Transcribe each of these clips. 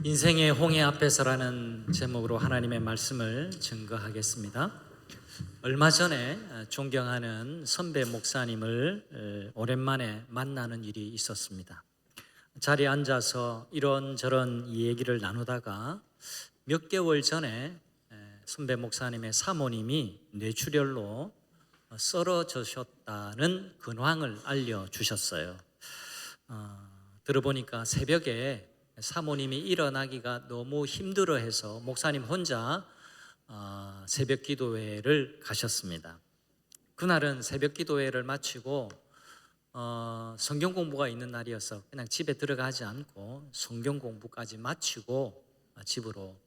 인생의 홍해 앞에서라는 제목으로 하나님의 말씀을 증거하겠습니다. 얼마 전에 존경하는 선배 목사님을 오랜만에 만나는 일이 있었습니다. 자리에 앉아서 이런저런 얘기를 나누다가 몇 개월 전에 선배 목사님의 사모님이 뇌출혈로 쓰러지셨다는 근황을 알려주셨어요. 들어보니까 새벽에 사모님이 일어나기가 너무 힘들어해서 목사님 혼자 새벽 기도회를 가셨습니다. 그날은 새벽 기도회를 마치고 성경 공부가 있는 날이어서 그냥 집에 들어가지 않고 성경 공부까지 마치고 집으로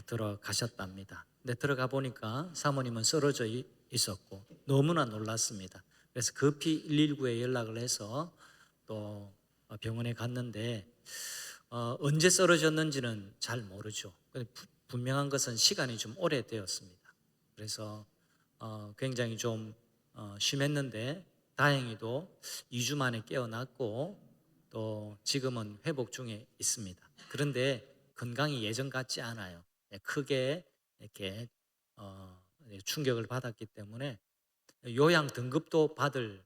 들어가셨답니다. 근데 들어가 보니까 사모님은 쓰러져 있었고 너무나 놀랐습니다. 그래서 급히 119에 연락을 해서 또 병원에 갔는데 언제 쓰러졌는지는 잘 모르죠. 분명한 것은 시간이 좀 오래되었습니다. 그래서 굉장히 좀 심했는데 다행히도 2주 만에 깨어났고 또 지금은 회복 중에 있습니다. 그런데 건강이 예전 같지 않아요. 크게 이렇게 충격을 받았기 때문에 요양 등급도 받을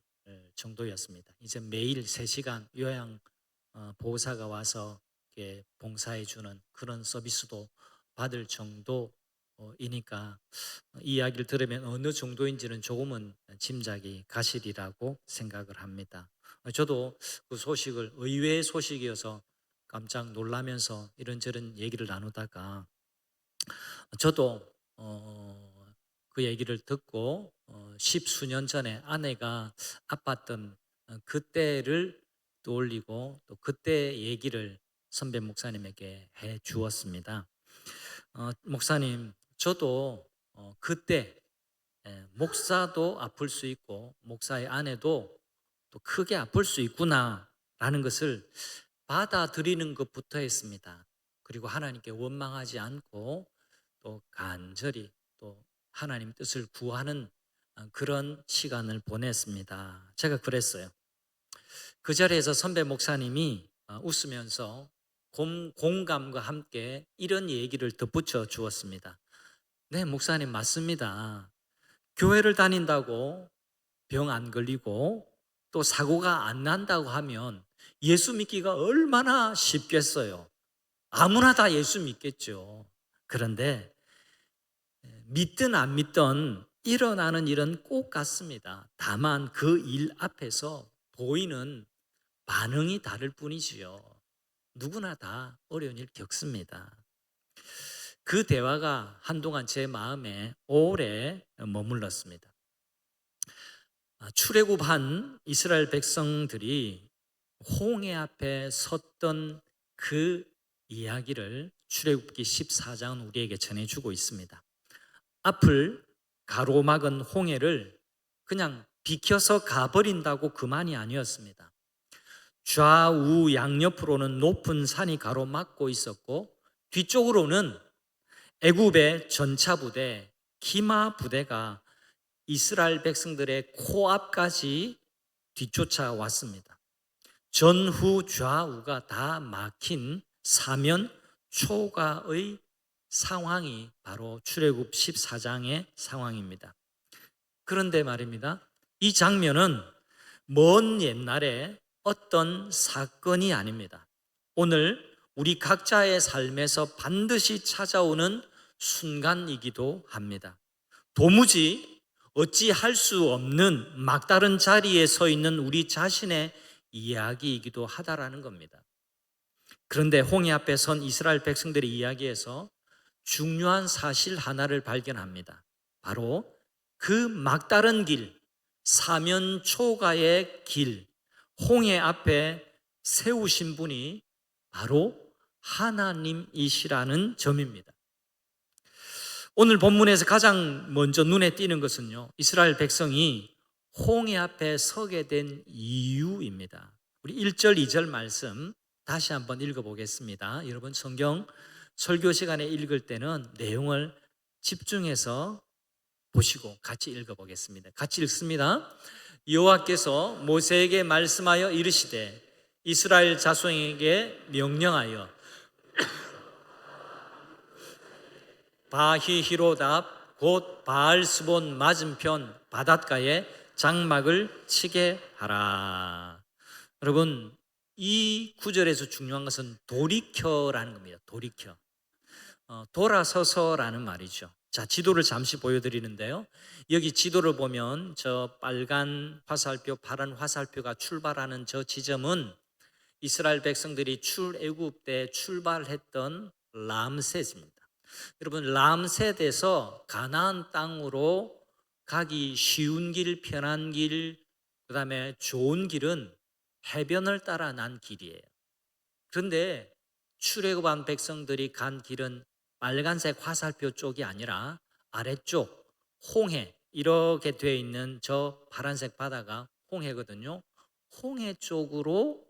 정도였습니다. 이제 매일 3시간 요양 보호사가 와서 봉사해 주는 그런 서비스도 받을 정도이니까 이 이야기를 들으면 어느 정도인지는 조금은 짐작이 가시리라고 생각을 합니다. 저도 그 소식을 의외의 소식이어서 깜짝 놀라면서 이런저런 얘기를 나누다가 저도 그 얘기를 듣고 10수년 전에 아내가 아팠던 그때를 떠올리고 또 그때 얘기를 선배 목사님에게 해 주었습니다. 목사님, 저도 그때 목사도 아플 수 있고 목사의 아내도 또 크게 아플 수 있구나라는 것을 받아들이는 것부터 했습니다. 그리고 하나님께 원망하지 않고 또 간절히 또 하나님 뜻을 구하는 그런 시간을 보냈습니다. 제가 그랬어요. 그 자리에서 선배 목사님이 웃으면서 공감과 함께 이런 얘기를 덧붙여 주었습니다. 네, 목사님 맞습니다. 교회를 다닌다고 병 안 걸리고 또 사고가 안 난다고 하면 예수 믿기가 얼마나 쉽겠어요. 아무나 다 예수 믿겠죠. 그런데 믿든 안 믿든 일어나는 일은 꼭 같습니다. 다만 그 일 앞에서 보이는 반응이 다를 뿐이지요. 누구나 다 어려운 일 겪습니다. 그 대화가 한동안 제 마음에 오래 머물렀습니다. 출애굽한 이스라엘 백성들이 홍해 앞에 섰던 그 이야기를 출애굽기 14장은 우리에게 전해주고 있습니다. 앞을 가로막은 홍해를 그냥 비켜서 가버린다고 그만이 아니었습니다. 좌우 양옆으로는 높은 산이 가로막고 있었고 뒤쪽으로는 애굽의 전차부대, 기마 부대가 이스라엘 백성들의 코앞까지 뒤쫓아왔습니다. 전후 좌우가 다 막힌 사면 초가의 상황이 바로 출애굽 14장의 상황입니다. 그런데 말입니다. 이 장면은 먼 옛날에 어떤 사건이 아닙니다. 오늘 우리 각자의 삶에서 반드시 찾아오는 순간이기도 합니다. 도무지 어찌할 수 없는 막다른 자리에 서 있는 우리 자신의 이야기이기도 하다라는 겁니다. 그런데 홍해 앞에 선 이스라엘 백성들의 이야기에서 중요한 사실 하나를 발견합니다. 바로 그 막다른 길, 사면 초가의 길, 홍해 앞에 세우신 분이 바로 하나님이시라는 점입니다. 오늘 본문에서 가장 먼저 눈에 띄는 것은요, 이스라엘 백성이 홍해 앞에 서게 된 이유입니다. 우리 1절, 2절 말씀 다시 한번 읽어보겠습니다. 여러분 성경 설교 시간에 읽을 때는 내용을 집중해서 보시고 같이 읽어보겠습니다. 같이 읽습니다. 여호와께서 모세에게 말씀하여 이르시되 이스라엘 자손에게 명령하여 바히히로답 곧 바알스본 맞은편 바닷가에 장막을 치게 하라. 여러분, 이 구절에서 중요한 것은 돌이켜라는 겁니다. 돌이켜. 돌아서서라는 말이죠. 자, 지도를 잠시 보여드리는데요. 여기 지도를 보면 저 빨간 화살표, 파란 화살표가 출발하는 저 지점은 이스라엘 백성들이 출애굽 때 출발했던 람셋입니다. 여러분, 람셋에서 가나안 땅으로 가기 쉬운 길, 편한 길, 그다음에 좋은 길은 해변을 따라 난 길이에요. 그런데 출애굽한 백성들이 간 길은 빨간색 화살표 쪽이 아니라 아래쪽 홍해, 이렇게 되어 있는 저 파란색 바다가 홍해거든요. 홍해 쪽으로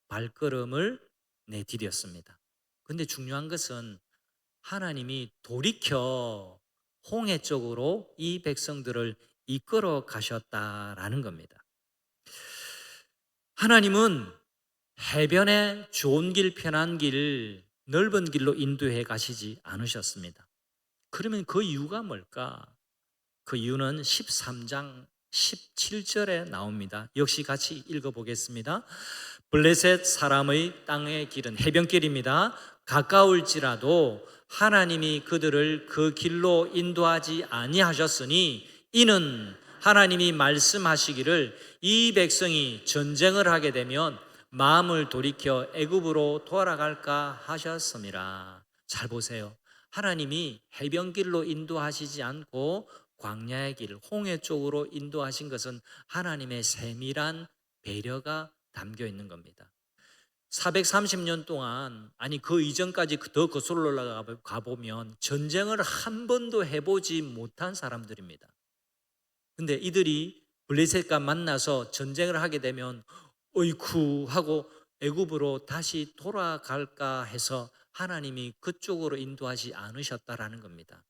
발걸음을 내디뎠습니다. 근데 중요한 것은 하나님이 돌이켜 홍해 쪽으로 이 백성들을 이끌어 가셨다라는 겁니다. 하나님은 해변에 좋은 길, 편한 길, 넓은 길로 인도해 가시지 않으셨습니다. 그러면 그 이유가 뭘까? 그 이유는 13장 17절에 나옵니다. 역시 같이 읽어보겠습니다. 블레셋 사람의 땅의 길은 해변길입니다. 가까울지라도 하나님이 그들을 그 길로 인도하지 아니하셨으니 이는 하나님이 말씀하시기를 이 백성이 전쟁을 하게 되면 마음을 돌이켜 애굽으로 돌아갈까 하셨음이라. 잘 보세요. 하나님이 해변길로 인도하시지 않고 광야의 길, 홍해 쪽으로 인도하신 것은 하나님의 세밀한 배려가 담겨 있는 겁니다. 430년 동안, 아니 그 이전까지 더 거슬러 올라가 보면 전쟁을 한 번도 해보지 못한 사람들입니다. 근데 이들이 블레셋과 만나서 전쟁을 하게 되면 어이쿠 하고 애굽으로 다시 돌아갈까 해서 하나님이 그쪽으로 인도하지 않으셨다라는 겁니다.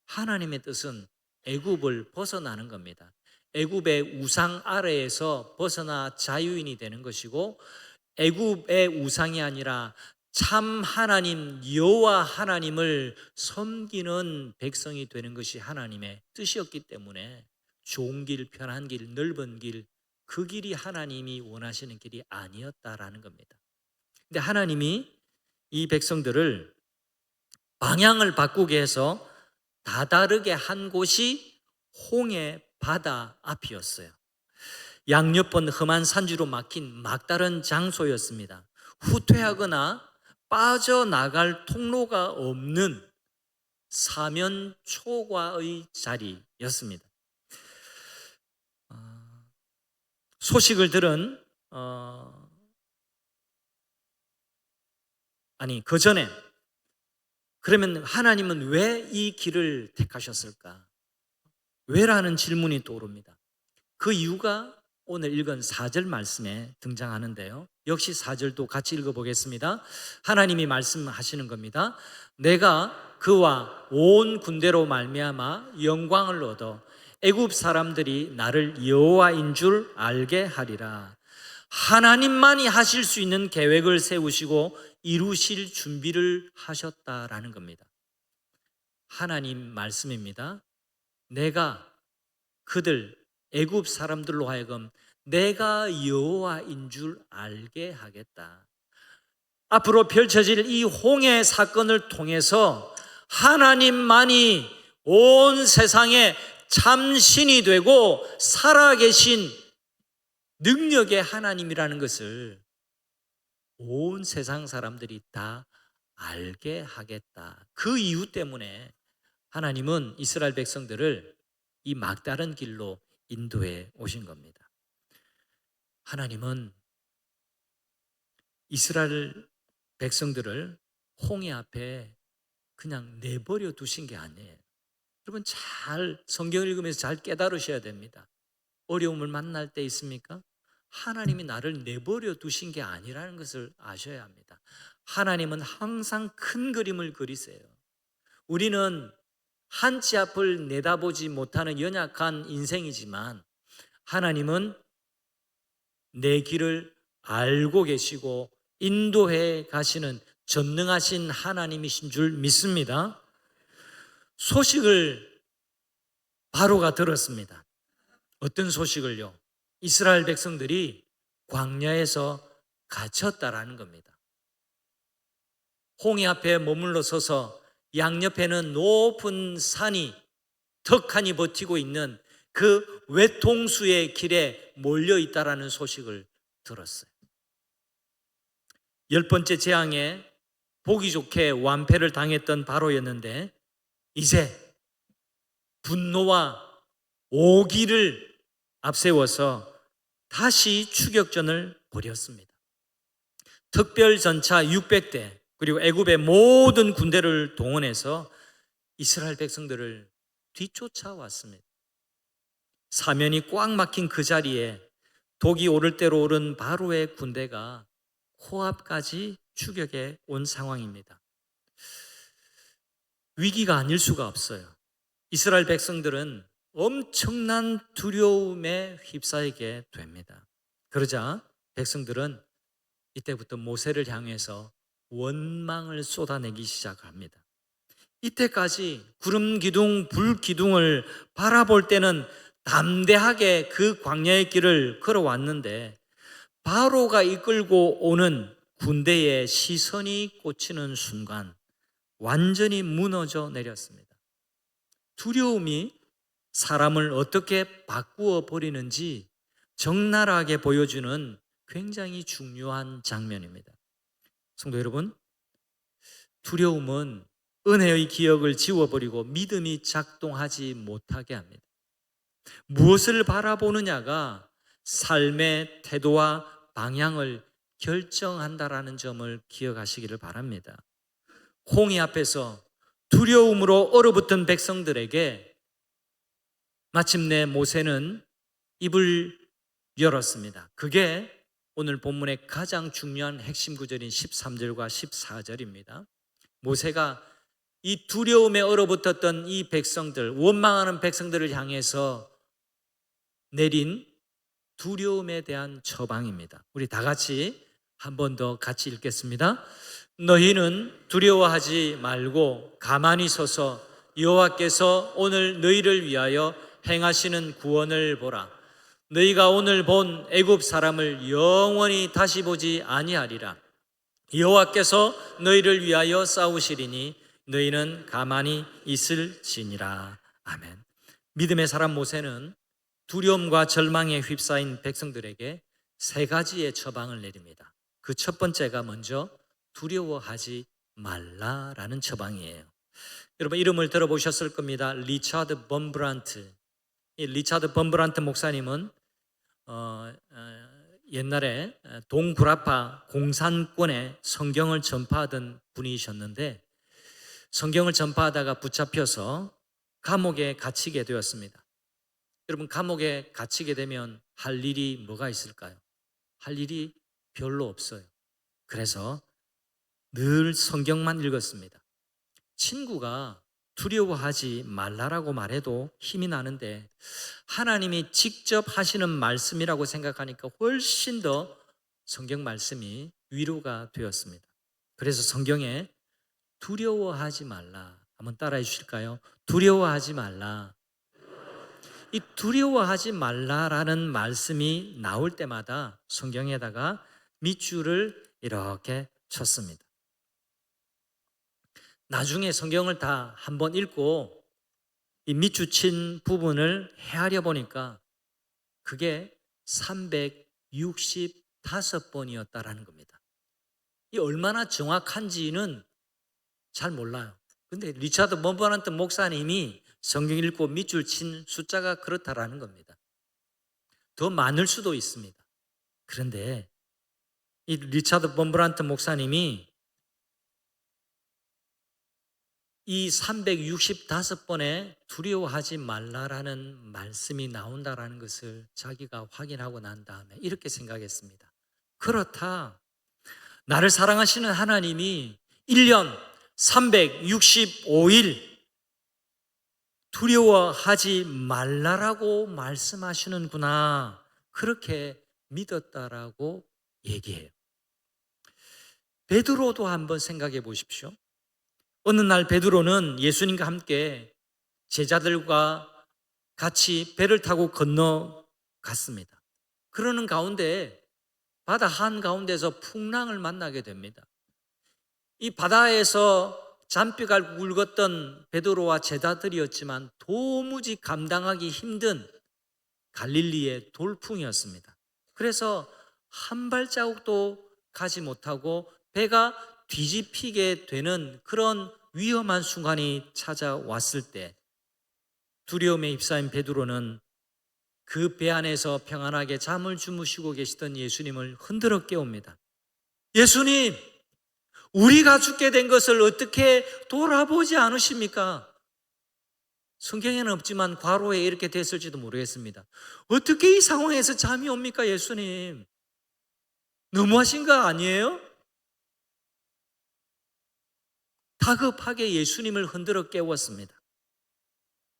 하나님의 뜻은 애굽을 벗어나는 겁니다. 애굽의 우상 아래에서 벗어나 자유인이 되는 것이고, 애굽의 우상이 아니라 참 하나님 여호와 하나님을 섬기는 백성이 되는 것이 하나님의 뜻이었기 때문에 좋은 길, 편한 길, 넓은 길, 그 길이 하나님이 원하시는 길이 아니었다라는 겁니다. 근데 하나님이 이 백성들을 방향을 바꾸게 해서 다다르게 한 곳이 홍해 바다 앞이었어요. 양옆은 험한 산지로 막힌 막다른 장소였습니다. 후퇴하거나 빠져나갈 통로가 없는 사면 초과의 자리였습니다. 소식을 들은 그 전에 그러면 하나님은 왜 이 길을 택하셨을까? 왜라는 질문이 떠오릅니다. 그 이유가 오늘 읽은 4절 말씀에 등장하는데요. 역시 4절도 같이 읽어보겠습니다. 하나님이 말씀하시는 겁니다. 내가 그와 온 군대로 말미암아 영광을 얻어 애굽 사람들이 나를 여호와인 줄 알게 하리라. 하나님만이 하실 수 있는 계획을 세우시고 이루실 준비를 하셨다라는 겁니다. 하나님 말씀입니다. 내가 그들 애굽 사람들로 하여금 내가 여호와인 줄 알게 하겠다. 앞으로 펼쳐질 이 홍해 사건을 통해서 하나님만이 온 세상에 참신이 되고 살아계신 능력의 하나님이라는 것을 온 세상 사람들이 다 알게 하겠다. 그 이유 때문에 하나님은 이스라엘 백성들을 이 막다른 길로 인도해 오신 겁니다. 하나님은 이스라엘 백성들을 홍해 앞에 그냥 내버려 두신 게 아니에요. 여러분, 잘 성경을 읽으면서 잘 깨달으셔야 됩니다. 어려움을 만날 때 있습니까? 하나님이 나를 내버려 두신 게 아니라는 것을 아셔야 합니다. 하나님은 항상 큰 그림을 그리세요. 우리는 한 치 앞을 내다보지 못하는 연약한 인생이지만 하나님은 내 길을 알고 계시고 인도해 가시는 전능하신 하나님이신 줄 믿습니다. 소식을 바로가 들었습니다. 어떤 소식을요? 이스라엘 백성들이 광야에서 갇혔다라는 겁니다. 홍해 앞에 머물러 서서 양옆에는 높은 산이 턱하니 버티고 있는 그 외통수의 길에 몰려 있다라는 소식을 들었어요. 10번째 재앙에 보기 좋게 완패를 당했던 바로였는데 이제 분노와 오기를 앞세워서 다시 추격전을 벌였습니다. 특별 전차 600대 그리고 애굽의 모든 군대를 동원해서 이스라엘 백성들을 뒤쫓아왔습니다. 사면이 꽉 막힌 그 자리에 독이 오를 대로 오른 바로의 군대가 코앞까지 추격해 온 상황입니다. 위기가 아닐 수가 없어요. 이스라엘 백성들은 엄청난 두려움에 휩싸이게 됩니다. 그러자 백성들은 이때부터 모세를 향해서 원망을 쏟아내기 시작합니다. 이때까지 구름 기둥, 불 기둥을 바라볼 때는 담대하게 그 광야의 길을 걸어왔는데 바로가 이끌고 오는 군대의 시선이 꽂히는 순간 완전히 무너져 내렸습니다. 두려움이 사람을 어떻게 바꾸어 버리는지 적나라하게 보여주는 굉장히 중요한 장면입니다. 성도 여러분, 두려움은 은혜의 기억을 지워버리고 믿음이 작동하지 못하게 합니다. 무엇을 바라보느냐가 삶의 태도와 방향을 결정한다라는 점을 기억하시기를 바랍니다. 홍해 앞에서 두려움으로 얼어붙은 백성들에게 마침내 모세는 입을 열었습니다. 그게 오늘 본문의 가장 중요한 핵심 구절인 13절과 14절입니다. 모세가 이 두려움에 얼어붙었던 이 백성들, 원망하는 백성들을 향해서 내린 두려움에 대한 처방입니다. 우리 다 같이 한 번 더 같이 읽겠습니다. 너희는 두려워하지 말고 가만히 서서 여호와께서 오늘 너희를 위하여 행하시는 구원을 보라. 너희가 오늘 본 애굽 사람을 영원히 다시 보지 아니하리라. 여호와께서 너희를 위하여 싸우시리니 너희는 가만히 있을지니라. 아멘. 믿음의 사람 모세는 두려움과 절망에 휩싸인 백성들에게 세 가지의 처방을 내립니다. 그 첫 번째가 먼저 두려워하지 말라라는 처방이에요. 여러분 이름을 들어보셨을 겁니다. 리차드 범브란트. 이 리차드 범브란트 목사님은 옛날에 동불아파 공산권에 성경을 전파하던 분이셨는데 성경을 전파하다가 붙잡혀서 감옥에 갇히게 되었습니다. 여러분 감옥에 갇히게 되면 할 일이 뭐가 있을까요? 할 일이 별로 없어요. 그래서 늘 성경만 읽었습니다. 친구가 두려워하지 말라라고 말해도 힘이 나는데 하나님이 직접 하시는 말씀이라고 생각하니까 훨씬 더 성경 말씀이 위로가 되었습니다. 그래서 성경에 두려워하지 말라 한번 따라해 주실까요? 두려워하지 말라. 이 두려워하지 말라라는 말씀이 나올 때마다 성경에다가 밑줄을 이렇게 쳤습니다. 나중에 성경을 다 한번 읽고 이 밑줄 친 부분을 헤아려 보니까 그게 365번이었다라는 겁니다. 이 얼마나 정확한지는 잘 몰라요. 근데 리차드 범브란트 목사님이 성경 읽고 밑줄 친 숫자가 그렇다라는 겁니다. 더 많을 수도 있습니다. 그런데 이 리차드 범브란트 목사님이 이 365번에 두려워하지 말라라는 말씀이 나온다라는 것을 자기가 확인하고 난 다음에 이렇게 생각했습니다. 그렇다. 나를 사랑하시는 하나님이 1년 365일 두려워하지 말라라고 말씀하시는구나. 그렇게 믿었다라고 얘기해요. 베드로도 한번 생각해 보십시오. 어느 날 베드로는 예수님과 함께 제자들과 같이 배를 타고 건너갔습니다. 그러는 가운데 바다 한가운데서 풍랑을 만나게 됩니다. 이 바다에서 잔뼈가 굵었던 베드로와 제자들이었지만 도무지 감당하기 힘든 갈릴리의 돌풍이었습니다. 그래서 한 발자국도 가지 못하고 배가 뒤집히게 되는 그런 위험한 순간이 찾아왔을 때 두려움에 휩싸인 베드로는 그 배 안에서 평안하게 잠을 주무시고 계시던 예수님을 흔들어 깨웁니다. 예수님, 우리가 죽게 된 것을 어떻게 돌아보지 않으십니까? 성경에는 없지만 과로에 이렇게 됐을지도 모르겠습니다. 어떻게 이 상황에서 잠이 옵니까, 예수님? 너무하신 거 아니에요? 다급하게 예수님을 흔들어 깨웠습니다.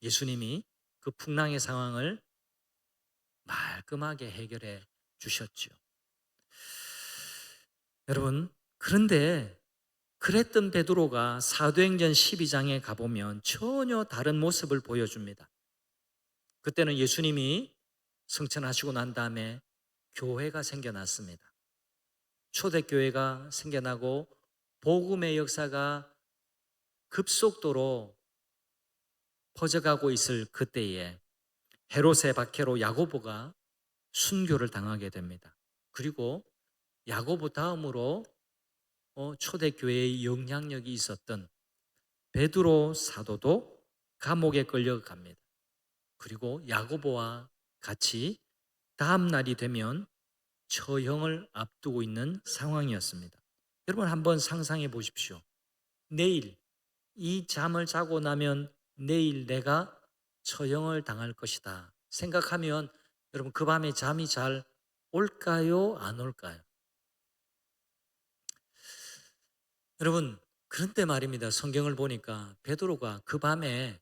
예수님이 그 풍랑의 상황을 말끔하게 해결해 주셨죠. 여러분, 그런데 그랬던 베드로가 사도행전 12장에 가보면 전혀 다른 모습을 보여줍니다. 그때는 예수님이 승천하시고 난 다음에 교회가 생겨났습니다. 초대교회가 생겨나고 복음의 역사가 급속도로 퍼져가고 있을 그때에 헤롯의 박해로 야고보가 순교를 당하게 됩니다. 그리고 야고보 다음으로 초대교회의 영향력이 있었던 베드로 사도도 감옥에 끌려갑니다. 그리고 야고보와 같이 다음 날이 되면 처형을 앞두고 있는 상황이었습니다. 여러분 한번 상상해 보십시오. 내일 이 잠을 자고 나면 내일 내가 처형을 당할 것이다 생각하면 여러분 그 밤에 잠이 잘 올까요? 안 올까요? 여러분 그런데 말입니다. 성경을 보니까 베드로가 그 밤에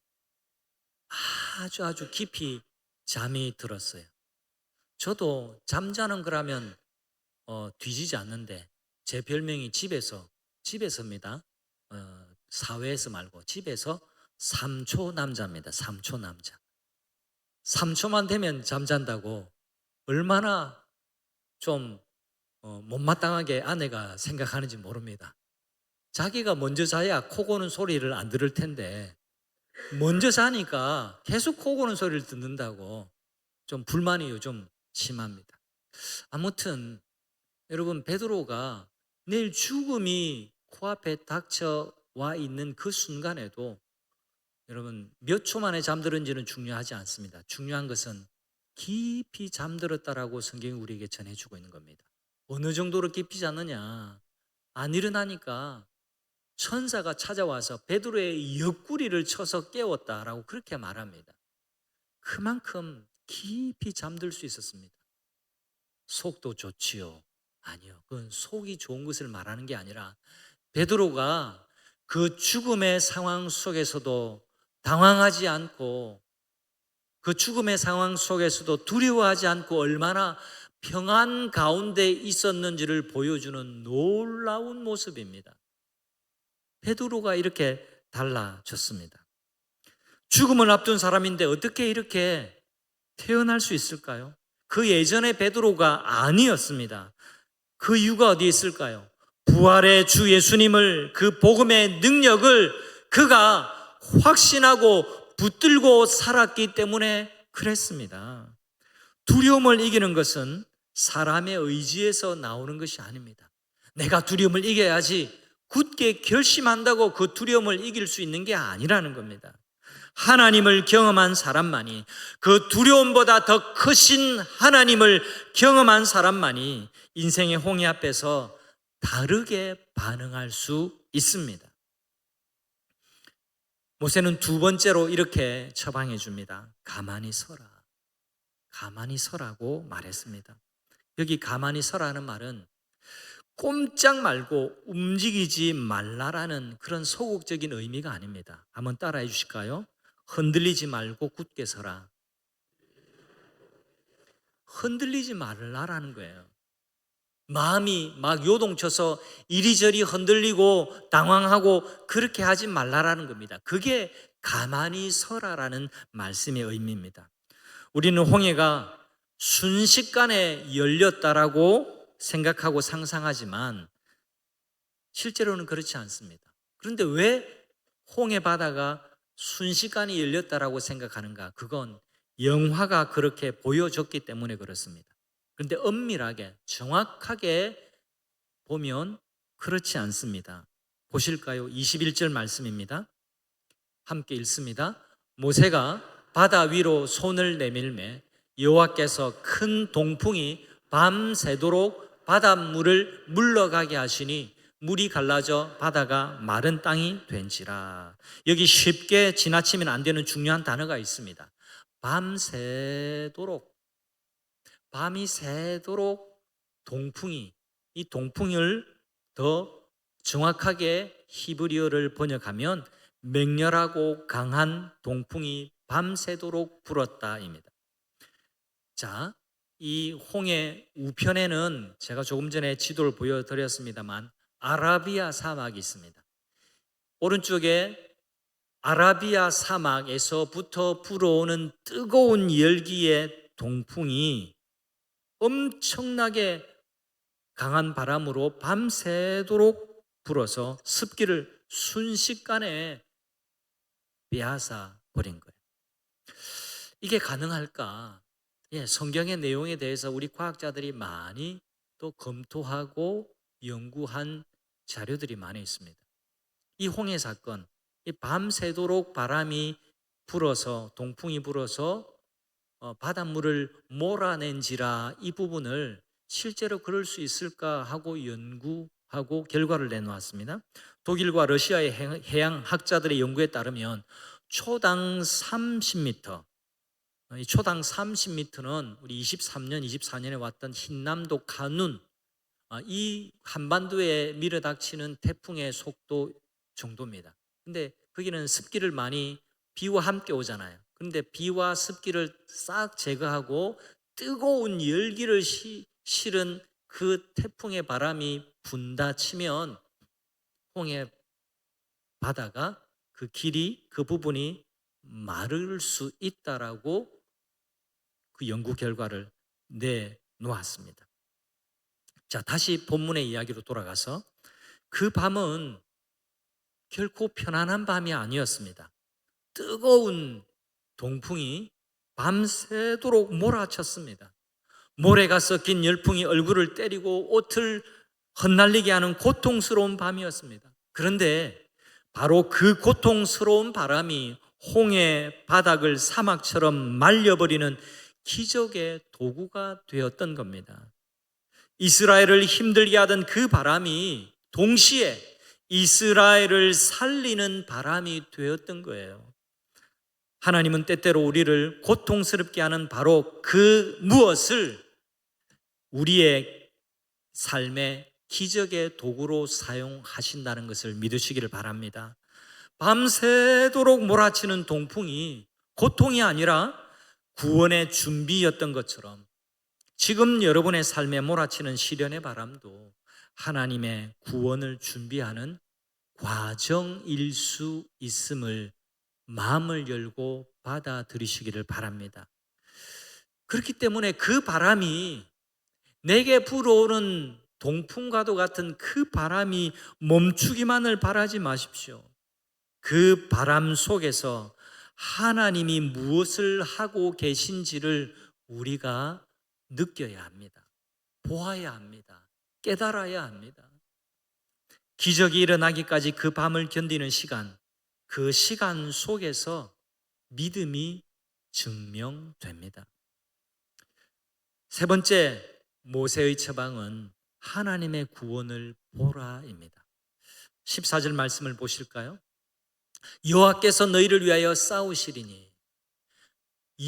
아주 깊이 잠이 들었어요. 저도 잠자는 거라면 뒤지지 않는데 제 별명이 집에서입니다. 사회에서 말고 집에서 3초 남자입니다. 3초 남자. 3초만 되면 잠잔다고 얼마나 좀 못마땅하게 아내가 생각하는지 모릅니다. 자기가 먼저 자야 코 고는 소리를 안 들을 텐데 먼저 자니까 계속 코 고는 소리를 듣는다고 좀 불만이 요즘 심합니다. 아무튼 여러분 베드로가 내일 죽음이 코앞에 닥쳐와 있는 그 순간에도 여러분 몇 초 만에 잠들은지는 중요하지 않습니다. 중요한 것은 깊이 잠들었다라고 성경이 우리에게 전해주고 있는 겁니다. 어느 정도로 깊이 잤느냐? 안 일어나니까 천사가 찾아와서 베드로의 옆구리를 쳐서 깨웠다라고 그렇게 말합니다. 그만큼 깊이 잠들 수 있었습니다. 속도 좋지요? 아니요. 그건 속이 좋은 것을 말하는 게 아니라 베드로가 그 죽음의 상황 속에서도 당황하지 않고 그 죽음의 상황 속에서도 두려워하지 않고 얼마나 평안 가운데 있었는지를 보여주는 놀라운 모습입니다. 베드로가 이렇게 달라졌습니다. 죽음을 앞둔 사람인데 어떻게 이렇게 태어날 수 있을까요? 그 예전의 베드로가 아니었습니다. 그 이유가 어디에 있을까요? 부활의 주 예수님을, 그 복음의 능력을 그가 확신하고 붙들고 살았기 때문에 그랬습니다. 두려움을 이기는 것은 사람의 의지에서 나오는 것이 아닙니다. 내가 두려움을 이겨야지 굳게 결심한다고 그 두려움을 이길 수 있는 게 아니라는 겁니다. 하나님을 경험한 사람만이, 그 두려움보다 더 크신 하나님을 경험한 사람만이 인생의 홍해 앞에서 다르게 반응할 수 있습니다. 모세는 두 번째로 이렇게 처방해 줍니다. 가만히 서라. 가만히 서라고 말했습니다. 여기 가만히 서라는 말은 꼼짝 말고 움직이지 말라라는 그런 소극적인 의미가 아닙니다. 한번 따라해 주실까요? 흔들리지 말고 굳게 서라. 흔들리지 말라라는 거예요. 마음이 막 요동쳐서 이리저리 흔들리고 당황하고 그렇게 하지 말라라는 겁니다. 그게 가만히 서라라는 말씀의 의미입니다. 우리는 홍해가 순식간에 열렸다라고 생각하고 상상하지만 실제로는 그렇지 않습니다. 그런데 왜 홍해 바다가 순식간에 열렸다라고 생각하는가? 그건 영화가 그렇게 보여줬기 때문에 그렇습니다. 그런데 엄밀하게 정확하게 보면 그렇지 않습니다. 보실까요? 21절 말씀입니다. 함께 읽습니다. 모세가 바다 위로 손을 내밀매 여호와께서 큰 동풍이 밤새도록 바닷물을 물러가게 하시니 물이 갈라져 바다가 마른 땅이 된지라. 여기 쉽게 지나치면 안 되는 중요한 단어가 있습니다. 밤새도록, 밤이 새도록 동풍이, 이 동풍을 더 정확하게 히브리어를 번역하면 맹렬하고 강한 동풍이 밤새도록 불었다입니다. 자, 이 홍해 우편에는 제가 조금 전에 지도를 보여드렸습니다만 아라비아 사막이 있습니다. 오른쪽에 아라비아 사막에서부터 불어오는 뜨거운 열기의 동풍이 엄청나게 강한 바람으로 밤새도록 불어서 습기를 순식간에 빼앗아 버린 거예요. 이게 가능할까? 성경의 내용에 대해서 우리 과학자들이 많이 또 검토하고 연구한 자료들이 많이 있습니다. 이 홍해 사건, 이 밤새도록 바람이 불어서, 동풍이 불어서 바닷물을 몰아낸지라, 이 부분을 실제로 그럴 수 있을까 하고 연구하고 결과를 내놓았습니다. 독일과 러시아의 해양학자들의 연구에 따르면 초당 30m, 이 초당 30m는 우리 23년, 24년에 왔던 흰남도 카눈, 이 한반도에 밀어닥치는 태풍의 속도 정도입니다. 근데 거기는 습기를 많이, 비와 함께 오잖아요. 그런데 비와 습기를 싹 제거하고 뜨거운 열기를 실은 그 태풍의 바람이 분다 치면 홍해 바다가 그 길이, 그 부분이 마를 수 있다라고 그 연구 결과를 내놓았습니다. 자, 다시 본문의 이야기로 돌아가서 그 밤은 결코 편안한 밤이 아니었습니다. 뜨거운 동풍이 밤새도록 몰아쳤습니다. 모래가 섞인 열풍이 얼굴을 때리고 옷을 흩날리게 하는 고통스러운 밤이었습니다. 그런데 바로 그 고통스러운 바람이 홍해 바닥을 사막처럼 말려버리는 기적의 도구가 되었던 겁니다. 이스라엘을 힘들게 하던 그 바람이 동시에 이스라엘을 살리는 바람이 되었던 거예요. 하나님은 때때로 우리를 고통스럽게 하는 바로 그 무엇을 우리의 삶의 기적의 도구로 사용하신다는 것을 믿으시기를 바랍니다. 밤새도록 몰아치는 동풍이 고통이 아니라 구원의 준비였던 것처럼 지금 여러분의 삶에 몰아치는 시련의 바람도 하나님의 구원을 준비하는 과정일 수 있음을 마음을 열고 받아들이시기를 바랍니다. 그렇기 때문에 그 바람이, 내게 불어오는 동풍과도 같은 그 바람이 멈추기만을 바라지 마십시오. 그 바람 속에서 하나님이 무엇을 하고 계신지를 우리가 느껴야 합니다. 보아야 합니다. 깨달아야 합니다. 기적이 일어나기까지 그 밤을 견디는 시간, 그 시간 속에서 믿음이 증명됩니다. 세 번째 모세의 처방은 하나님의 구원을 보라입니다. 14절 말씀을 보실까요? 여호와께서 너희를 위하여 싸우시리니,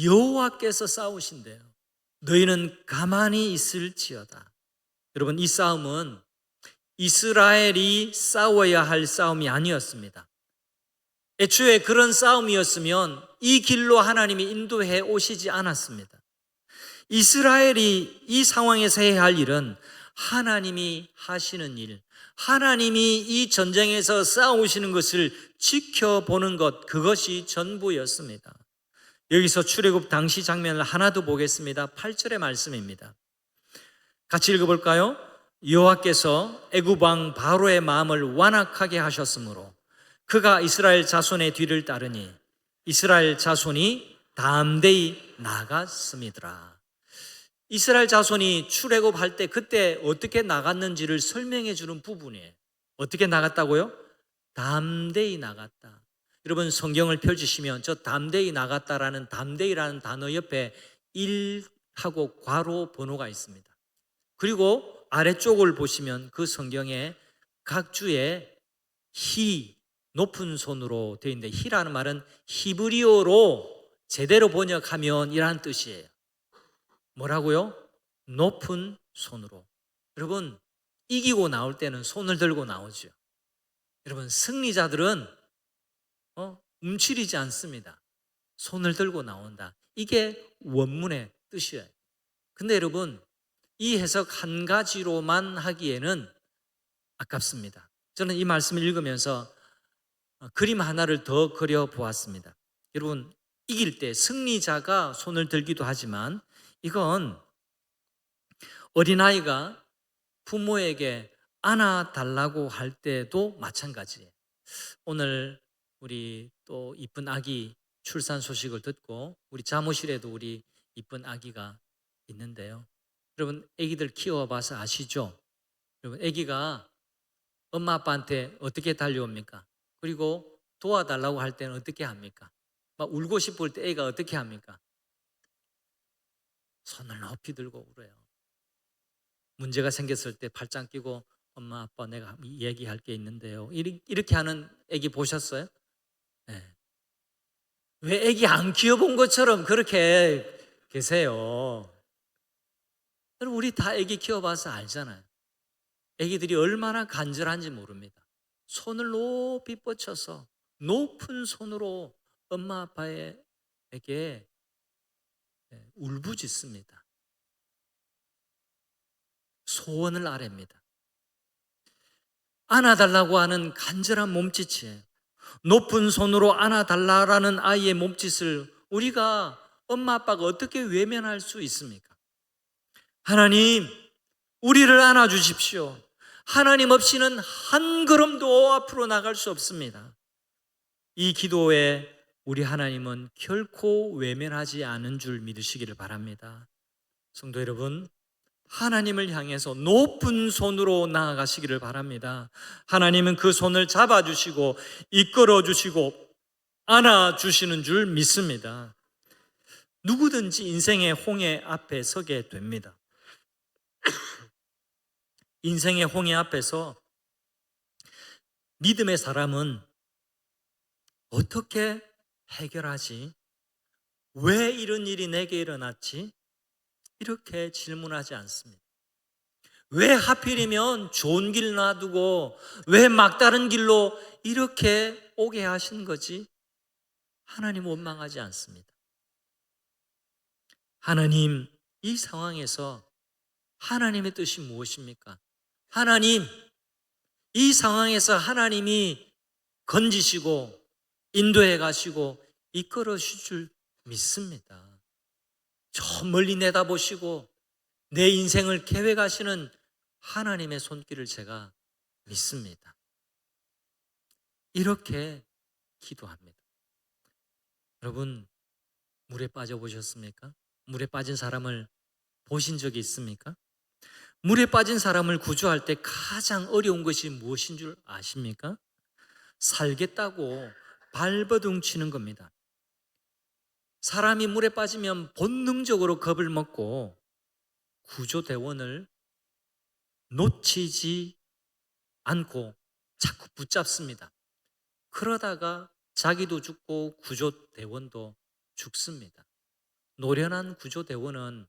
여호와께서 싸우신대요. 너희는 가만히 있을지어다. 여러분, 이 싸움은 이스라엘이 싸워야 할 싸움이 아니었습니다. 애초에 그런 싸움이었으면 이 길로 하나님이 인도해 오시지 않았습니다. 이스라엘이 이 상황에서 해야 할 일은 하나님이 하시는 일, 하나님이 이 전쟁에서 싸우시는 것을 지켜보는 것, 그것이 전부였습니다. 여기서 출애굽 당시 장면을 하나 더 보겠습니다. 8절의 말씀입니다. 같이 읽어볼까요? 여호와께서 애굽 왕 바로의 마음을 완악하게 하셨으므로 그가 이스라엘 자손의 뒤를 따르니 이스라엘 자손이 담대히 나갔음이더라. 이스라엘 자손이 출애굽할 때 그때 어떻게 나갔는지를 설명해 주는 부분이에요. 어떻게 나갔다고요? 담대히 나갔다. 여러분 성경을 펼치시면 저 담대히 나갔다라는 담대히라는 단어 옆에 1하고 괄호 번호가 있습니다. 그리고 아래쪽을 보시면 그 성경에 각 주에 히, 높은 손으로 되어 있는데 히라는 말은 히브리어로 제대로 번역하면 이라는 뜻이에요. 뭐라고요? 높은 손으로. 여러분 이기고 나올 때는 손을 들고 나오죠. 여러분 승리자들은 움츠리지 않습니다. 손을 들고 나온다. 이게 원문의 뜻이에요. 근데 여러분 이 해석 한 가지로만 하기에는 아깝습니다. 저는 이 말씀을 읽으면서 그림 하나를 더 그려보았습니다. 여러분 이길 때 승리자가 손을 들기도 하지만 이건 어린아이가 부모에게 안아달라고 할 때도 마찬가지예요. 오늘 우리 또 이쁜 아기 출산 소식을 듣고 우리 사무실에도 우리 이쁜 아기가 있는데요. 여러분 아기들 키워봐서 아시죠? 여러분 아기가 엄마 아빠한테 어떻게 달려옵니까? 그리고 도와달라고 할 때는 어떻게 합니까? 막 울고 싶을 때 애가 어떻게 합니까? 손을 높이 들고 울어요. 문제가 생겼을 때 팔짱 끼고 엄마 아빠 내가 얘기할 게 있는데요. 이렇게 하는 애기 보셨어요? 네. 왜 애기 안 키워본 것처럼 그렇게 계세요? 여러분 우리 다 애기 키워봐서 알잖아요. 애기들이 얼마나 간절한지 모릅니다. 손을 높이 뻗쳐서 높은 손으로 엄마 아빠에게 울부짖습니다. 소원을 아뢰입니다. 안아달라고 하는 간절한 몸짓이에요. 높은 손으로 안아달라라는 아이의 몸짓을 우리가 엄마 아빠가 어떻게 외면할 수 있습니까? 하나님 우리를 안아주십시오. 하나님 없이는 한 걸음도 앞으로 나갈 수 없습니다. 이 기도에 우리 하나님은 결코 외면하지 않은 줄 믿으시기를 바랍니다. 성도 여러분 하나님을 향해서 높은 손으로 나아가시기를 바랍니다. 하나님은 그 손을 잡아주시고 이끌어주시고 안아주시는 줄 믿습니다. 누구든지 인생의 홍해 앞에 서게 됩니다. 인생의 홍해 앞에서 믿음의 사람은 어떻게 해결하지? 왜 이런 일이 내게 일어났지? 이렇게 질문하지 않습니다. 왜 하필이면 좋은 길 놔두고 왜 막다른 길로 이렇게 오게 하신 거지? 하나님 원망하지 않습니다. 하나님, 이 상황에서 하나님의 뜻이 무엇입니까? 하나님, 이 상황에서 하나님이 건지시고 인도해 가시고 이끌어 주실 줄 믿습니다. 저 멀리 내다보시고 내 인생을 계획하시는 하나님의 손길을 제가 믿습니다. 이렇게 기도합니다. 여러분, 물에 빠져보셨습니까? 물에 빠진 사람을 보신 적이 있습니까? 물에 빠진 사람을 구조할 때 가장 어려운 것이 무엇인 줄 아십니까? 살겠다고 발버둥 치는 겁니다. 사람이 물에 빠지면 본능적으로 겁을 먹고 구조대원을 놓치지 않고 자꾸 붙잡습니다. 그러다가 자기도 죽고 구조대원도 죽습니다. 노련한 구조대원은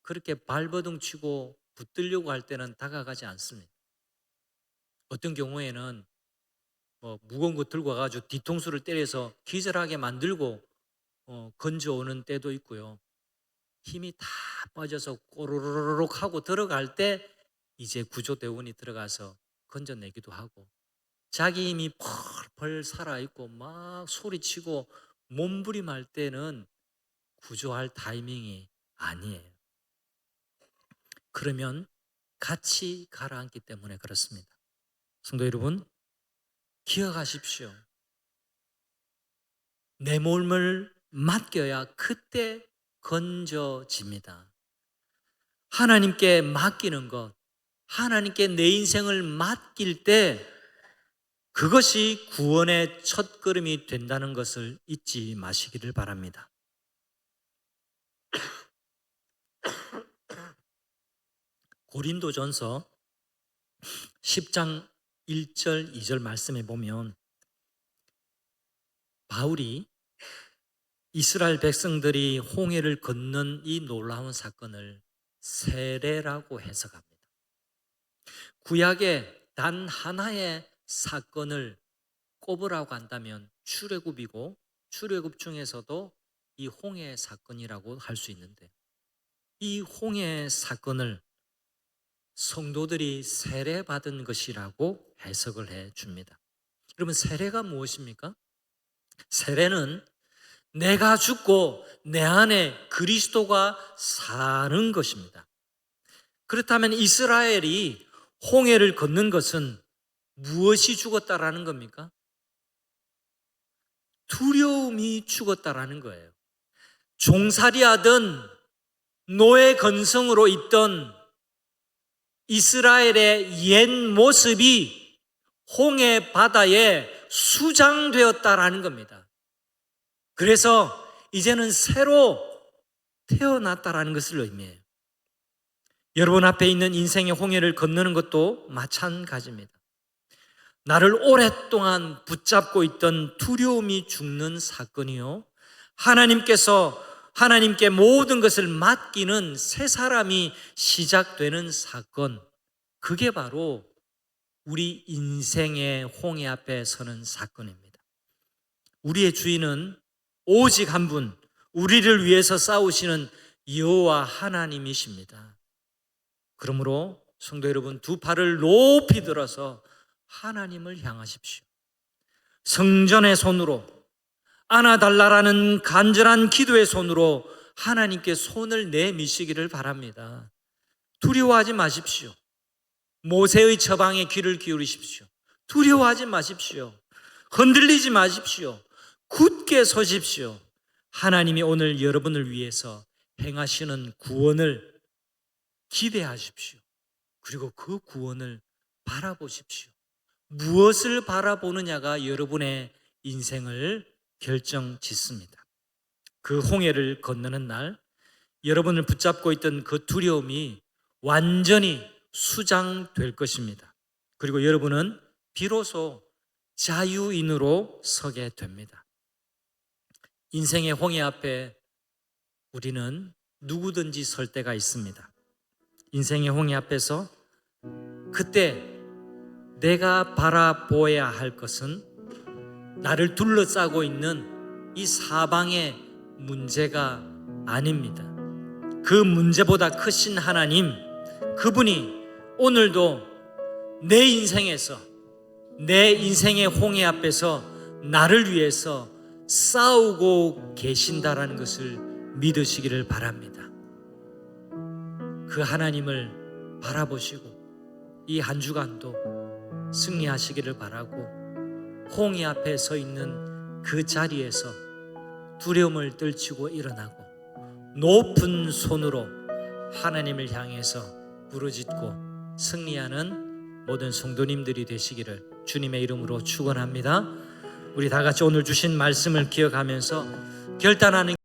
그렇게 발버둥 치고 붙들려고 할 때는 다가가지 않습니다. 어떤 경우에는 무거운 거 들고 와가지고 뒤통수를 때려서 기절하게 만들고 건져오는 때도 있고요. 힘이 다 빠져서 꼬르륵 하고 들어갈 때 이제 구조대원이 들어가서 건져내기도 하고, 자기 힘이 펄펄 살아있고 막 소리치고 몸부림할 때는 구조할 타이밍이 아니에요. 그러면 같이 가라앉기 때문에 그렇습니다. 성도 여러분, 기억하십시오. 내 몸을 맡겨야 그때 건져집니다. 하나님께 맡기는 것, 하나님께 내 인생을 맡길 때 그것이 구원의 첫걸음이 된다는 것을 잊지 마시기를 바랍니다. 고린도전서 10장 1절 2절 말씀에 보면 바울이 이스라엘 백성들이 홍해를 건넌 이 놀라운 사건을 세례라고 해석합니다. 구약의 단 하나의 사건을 꼽으라고 한다면 출애굽이고, 출애굽 중에서도 이 홍해 사건이라고 할 수 있는데, 이 홍해 사건을 성도들이 세례받은 것이라고 해석을 해 줍니다. 여러분, 세례가 무엇입니까? 세례는 내가 죽고 내 안에 그리스도가 사는 것입니다. 그렇다면 이스라엘이 홍해를 걷는 것은 무엇이 죽었다라는 겁니까? 두려움이 죽었다라는 거예요. 종살이하던 노예 건성으로 있던 이스라엘의 옛 모습이 홍해 바다에 수장되었다라는 겁니다. 그래서 이제는 새로 태어났다라는 것을 의미해요. 여러분 앞에 있는 인생의 홍해를 건너는 것도 마찬가지입니다. 나를 오랫동안 붙잡고 있던 두려움이 죽는 사건이요, 하나님께 모든 것을 맡기는 새 사람이 시작되는 사건, 그게 바로 우리 인생의 홍해 앞에 서는 사건입니다. 우리의 주인은 오직 한 분, 우리를 위해서 싸우시는 여호와 하나님이십니다. 그러므로 성도 여러분, 두 팔을 높이 들어서 하나님을 향하십시오. 성전의 손으로, 안아달라라는 간절한 기도의 손으로 하나님께 손을 내미시기를 바랍니다. 두려워하지 마십시오. 모세의 처방에 귀를 기울이십시오. 두려워하지 마십시오. 흔들리지 마십시오. 굳게 서십시오. 하나님이 오늘 여러분을 위해서 행하시는 구원을 기대하십시오. 그리고 그 구원을 바라보십시오. 무엇을 바라보느냐가 여러분의 인생을 결정짓습니다. 그 홍해를 건너는 날 여러분을 붙잡고 있던 그 두려움이 완전히 수장될 것입니다. 그리고 여러분은 비로소 자유인으로 서게 됩니다. 인생의 홍해 앞에 우리는 누구든지 설 때가 있습니다. 인생의 홍해 앞에서 그때 내가 바라보아야 할 것은 나를 둘러싸고 있는 이 사방의 문제가 아닙니다. 그 문제보다 크신 하나님, 그분이 오늘도 내 인생에서, 내 인생의 홍해 앞에서 나를 위해서 싸우고 계신다라는 것을 믿으시기를 바랍니다. 그 하나님을 바라보시고 이 한 주간도 승리하시기를 바라고, 홍해 앞에 서 있는 그 자리에서 두려움을 떨치고 일어나고 높은 손으로 하나님을 향해서 부르짖고 승리하는 모든 성도님들이 되시기를 주님의 이름으로 축원합니다. 우리 다 같이 오늘 주신 말씀을 기억하면서 결단하는